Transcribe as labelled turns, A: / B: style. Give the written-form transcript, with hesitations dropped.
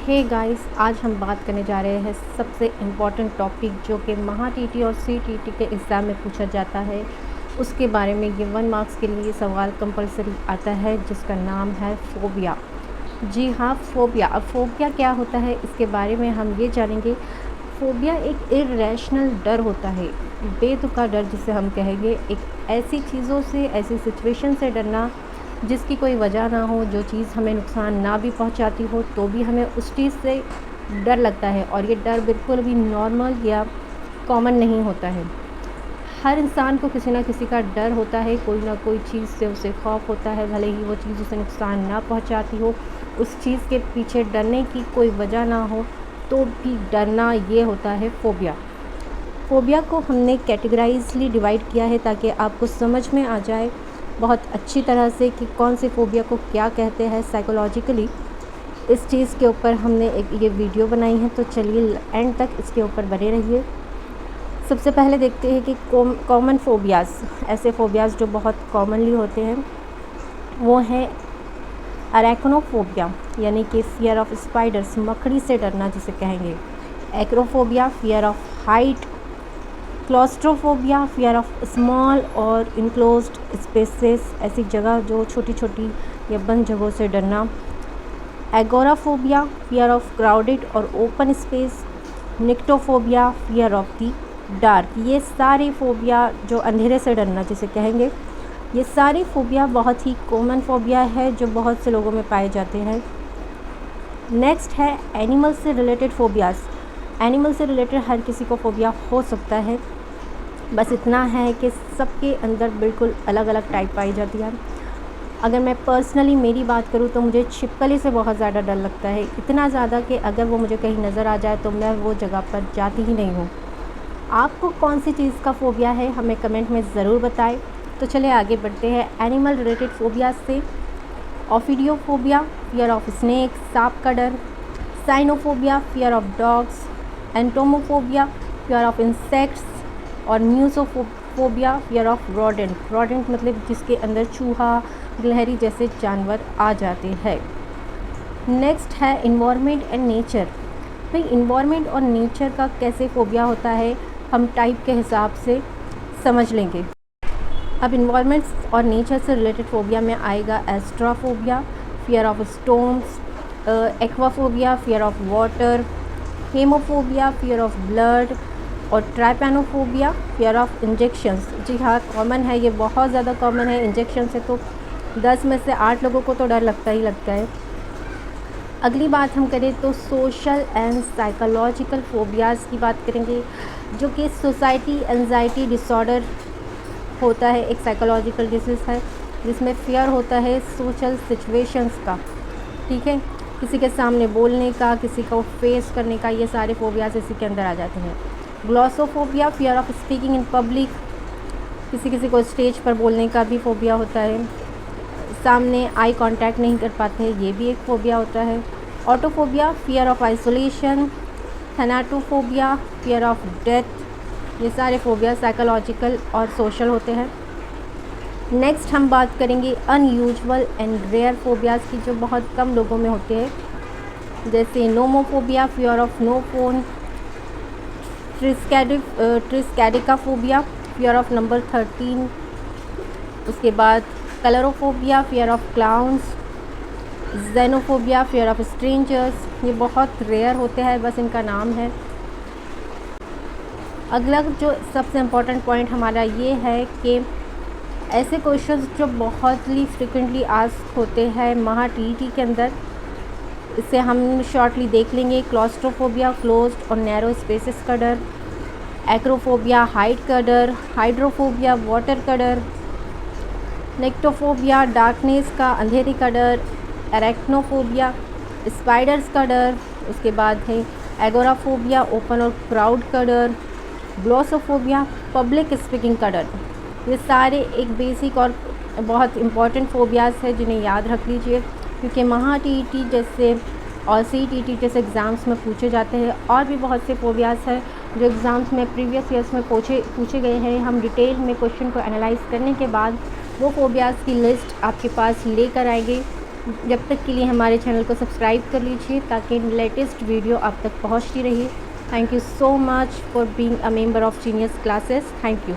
A: Hey guys, आज हम बात करने जा रहे हैं सबसे इम्पॉर्टेंट टॉपिक जो कि महा टीटी और सीटीटी के एग्ज़ाम में पूछा जाता है उसके बारे में। ये 1 मार्क्स के लिए सवाल कंपलसरी आता है जिसका नाम है फ़ोबिया। जी हाँ, फ़ोबिया। अब फ़ोबिया क्या होता है इसके बारे में हम ये जानेंगे। फ़ोबिया एक इर्रेशनल डर होता है, बेतुका डर जिसे हम कहेंगे। एक ऐसी चीज़ों से, ऐसी सिचुएशन से डरना जिसकी कोई वजह ना हो, जो चीज़ हमें नुकसान ना भी पहुंचाती हो तो भी हमें उस चीज़ से डर लगता है। और ये डर बिल्कुल भी नॉर्मल या कॉमन नहीं होता है। हर इंसान को किसी ना किसी का डर होता है, कोई ना कोई चीज़ से उसे खौफ होता है, भले ही वो चीज़ उसे नुकसान ना पहुंचाती हो, उस चीज़ के पीछे डरने की कोई वजह ना हो तो भी डरना, ये होता है फ़ोबिया। फ़ोबिया को हमने कैटेगराइजली डिवाइड किया है ताकि आपको समझ में आ जाए बहुत अच्छी तरह से कि कौन से फ़ोबिया को क्या कहते हैं साइकोलॉजिकली। इस चीज़ के ऊपर हमने एक ये वीडियो बनाई है, तो चलिए एंड तक इसके ऊपर बने रहिए। सबसे पहले देखते हैं कि कॉमन फ़ोबियाज़, ऐसे फ़ोबियाज़ जो बहुत कॉमनली होते हैं वो हैं अरैक्नोफ़ोबिया, यानी कि फ़ियर ऑफ स्पाइडर्स, मकड़ी से डरना जिसे कहेंगे। Acrophobia, fear of height. Claustrophobia, fear of small और इनक्लोज्ड स्पेसेस, ऐसी जगह जो छोटी छोटी या बंद जगहों से डरना। एगोराफोबिया, फ़ियर ऑफ क्राउडेड और open space. Nyctophobia, fear of the dark. ये सारी फ़ोबिया जो अंधेरे से डरना जिसे कहेंगे, ये सारी फ़ोबिया बहुत ही कॉमन फ़ोबिया है जो बहुत से लोगों में पाए जाते हैं। नेक्स्ट है एनिमल से रिलेटेड फ़ोबियाज़। एनिमल से रिलेटेड हर किसी को फ़ोबिया हो सकता है, बस इतना है कि सबके अंदर बिल्कुल अलग अलग टाइप पाई जाती है। अगर मैं पर्सनली मेरी बात करूँ तो मुझे छिपकली से बहुत ज़्यादा डर लगता है, इतना ज़्यादा कि अगर वो मुझे कहीं नज़र आ जाए तो मैं वो जगह पर जाती ही नहीं हूँ। आपको कौन सी चीज़ का फ़ोबिया है हमें कमेंट में ज़रूर बताएं। तो चलिए आगे बढ़ते हैं एनिमल रिलेटेड फ़ोबियाज़ से। ऑफिडियोफोबिया, फ़ियर ऑफ स्नेक, सांप का डर। Cynophobia, fear of dogs. Entomophobia, fear of insects. और musophobia, fear of rodent. Rodent मतलब जिसके अंदर चूहा, गिलहरी जैसे जानवर आ जाते हैं। नेक्स्ट है इन्वायरमेंट एंड नेचर। भाई इन्वायरमेंट और नेचर का कैसे फ़ोबिया होता है हम टाइप के हिसाब से समझ लेंगे। अब इन्वायरमेंट्स और नेचर से रिलेटेड फ़ोबिया में आएगा एस्ट्राफोबिया, fear of stones. Aquaphobia, fear of water. Haemophobia, fear of blood. और ट्राइपैनोफोबिया, फ़ियर ऑफ इंजेक्शंस। जी हाँ, कॉमन है, ये बहुत ज़्यादा कॉमन है। इंजेक्शन से तो 10 में से 8 लोगों को तो डर लगता ही लगता है। अगली बात हम करें तो सोशल एंड साइकोलॉजिकल फ़ोबियाज़ की बात करेंगे, जो कि सोसाइटी एंजाइटी डिसऑर्डर होता है, एक साइकोलॉजिकल डिसीज़ है जिसमें फ़ियर होता है सोशल सिचुएशंस का। ठीक है, किसी के सामने बोलने का, किसी को फेस करने का, ये सारे फ़ोबियाज़ इसी के अंदर आ जाते हैं। Glossophobia, fear of speaking in public, किसी को स्टेज पर बोलने का भी फ़ोबिया होता है। सामने आई कांटेक्ट नहीं कर पाते, ये भी एक फ़ोबिया होता है। Autophobia, fear of isolation. Thanatophobia, fear of death. ये सारे फ़ोबिया साइकोलॉजिकल और सोशल होते हैं। नेक्स्ट हम बात करेंगे अनयूजुअल एंड रेयर फ़ोबियाज़ की, जो बहुत कम लोगों में होते हैं, जैसे nomophobia, fear of no phone. Triskaidekaphobia, fear of number 13। उसके बाद coulrophobia, fear of clowns. Xenophobia, fear of strangers. ये बहुत रेयर होते हैं, बस इनका नाम है। अगला जो सबसे इम्पॉर्टेंट पॉइंट हमारा ये है कि ऐसे क्वेश्चंस जो बहुत ही फ्रिक्वेंटली आस्क होते हैं महा टीईटी के अंदर, इसे हम शॉर्टली देख लेंगे। क्लॉस्ट्रोफोबिया, क्लोज्ड और नैरो स्पेसेस का डर। एक्रोफोबिया, हाइट का डर। हाइड्रोफोबिया, वाटर का डर। नेक्टोफोबिया, डार्कनेस का, अंधेरे का डर। एरेक्नोफोबिया, स्पाइडर्स का डर। उसके बाद है एगोराफोबिया, ओपन और क्राउड का डर। ग्लॉसोफोबिया, पब्लिक स्पीकिंग का डर। ये सारे एक बेसिक और बहुत इम्पॉर्टेंट फ़ोबियाज़ है जिन्हें याद रख लीजिए, क्योंकि महा टीईटी जैसे और सीटीटी जैसे एग्ज़ाम्स में पूछे जाते हैं। और भी बहुत से फ़ोबियाज़ हैं जो एग्ज़ाम्स में प्रीवियस ईयर्स में पूछे गए हैं। हम डिटेल में क्वेश्चन को एनालाइज़ करने के बाद वो फ़ोबियाज़ की लिस्ट आपके पास लेकर आएंगे जब तक के लिए हमारे चैनल को सब्सक्राइब कर लीजिए ताकि लेटेस्ट वीडियो आप तक पहुंचती रहे। Thank you so much for being a member of genius classes. Thank you.